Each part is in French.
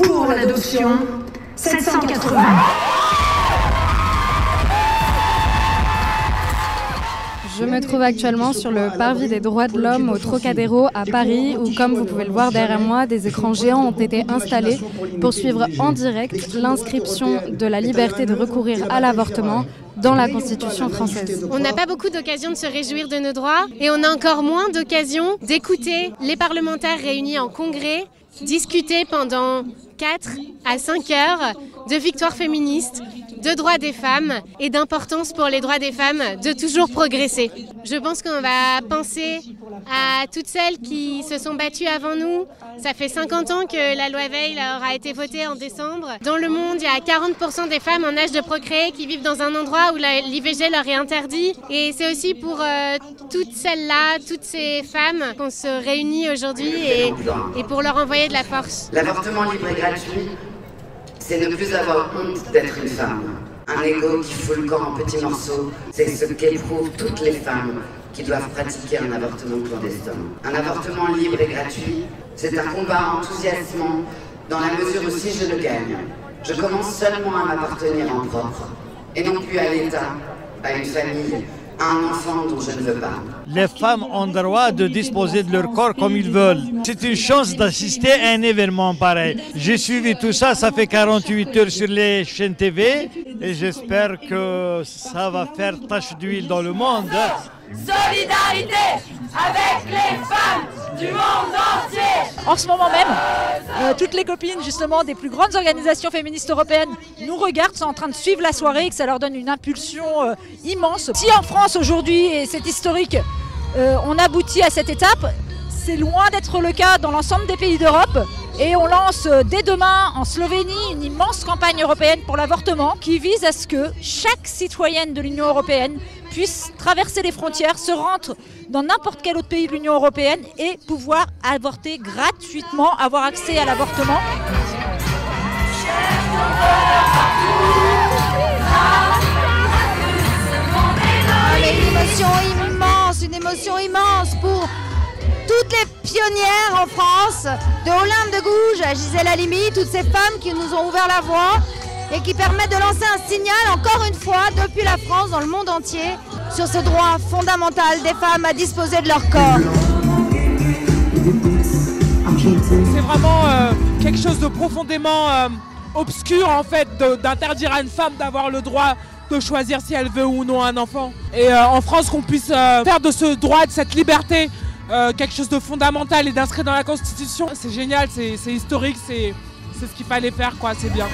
Pour l'adoption, 780. Je me trouve actuellement sur le parvis des droits de l'homme au Trocadéro à Paris où, comme vous pouvez le voir derrière moi, des écrans géants ont été installés pour suivre en direct l'inscription de la liberté de recourir à l'avortement dans la Constitution française. On n'a pas beaucoup d'occasions de se réjouir de nos droits et on a encore moins d'occasions d'écouter les parlementaires réunis en congrès discuter pendant 4 à 5 heures de victoires féministes, de droits des femmes et d'importance pour les droits des femmes de toujours progresser. Je pense qu'on va penser à toutes celles qui se sont battues avant nous. Ça fait 50 ans que la loi Veil aura été votée en décembre. Dans le monde, il y a 40% des femmes en âge de procréer qui vivent dans un endroit où l'IVG leur est interdit. Et c'est aussi pour toutes celles-là, toutes ces femmes qu'on se réunit aujourd'hui et pour leur envoyer de la force. L'avortement libre et gratuit, c'est ne plus avoir honte d'être une femme. Un ego qui fout le corps en petits morceaux, c'est ce qu'éprouvent toutes les femmes qui doivent pratiquer un avortement clandestin. Un avortement libre et gratuit, c'est un combat enthousiasmant dans la mesure où si je le gagne, je commence seulement à m'appartenir en propre, et non plus à l'État, à une famille, à un enfant dont je ne veux pas. Les femmes ont le droit de disposer de leur corps comme ils veulent. C'est une chance d'assister à un événement pareil. J'ai suivi tout ça, ça fait 48 heures sur les chaînes TV et j'espère que ça va faire tache d'huile dans le monde. Solidarité avec les femmes du monde entier. En ce moment même, toutes les copines justement des plus grandes organisations féministes européennes nous regardent, sont en train de suivre la soirée et que ça leur donne une impulsion immense. Si en France aujourd'hui, et c'est historique, on aboutit à cette étape, c'est loin d'être le cas dans l'ensemble des pays d'Europe. Et on lance dès demain en Slovénie une immense campagne européenne pour l'avortement qui vise à ce que chaque citoyenne de l'Union européenne puisse traverser les frontières, se rendre dans n'importe quel autre pays de l'Union européenne et pouvoir avorter gratuitement, avoir accès à l'avortement. Une émotion immense pour toutes les pionnières en France, de Olympe de Gouges à Gisèle Halimi, toutes ces femmes qui nous ont ouvert la voie et qui permettent de lancer un signal, encore une fois, depuis la France, dans le monde entier, sur ce droit fondamental des femmes à disposer de leur corps. C'est vraiment quelque chose de profondément obscur, en fait, d'interdire à une femme d'avoir le droit de choisir si elle veut ou non un enfant. Et en France, qu'on puisse faire de ce droit, de cette liberté, quelque chose de fondamental et d'inscrit dans la Constitution, c'est génial, c'est historique, c'est ce qu'il fallait faire, quoi, c'est bien.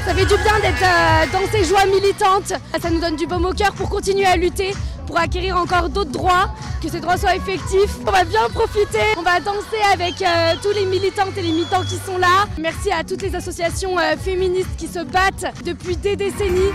Ça fait du bien d'être dans ces joies militantes. Ça nous donne du baume au cœur pour continuer à lutter, pour acquérir encore d'autres droits, que ces droits soient effectifs. On va bien profiter, on va danser avec tous les militantes et les militants qui sont là. Merci à toutes les associations féministes qui se battent depuis des décennies.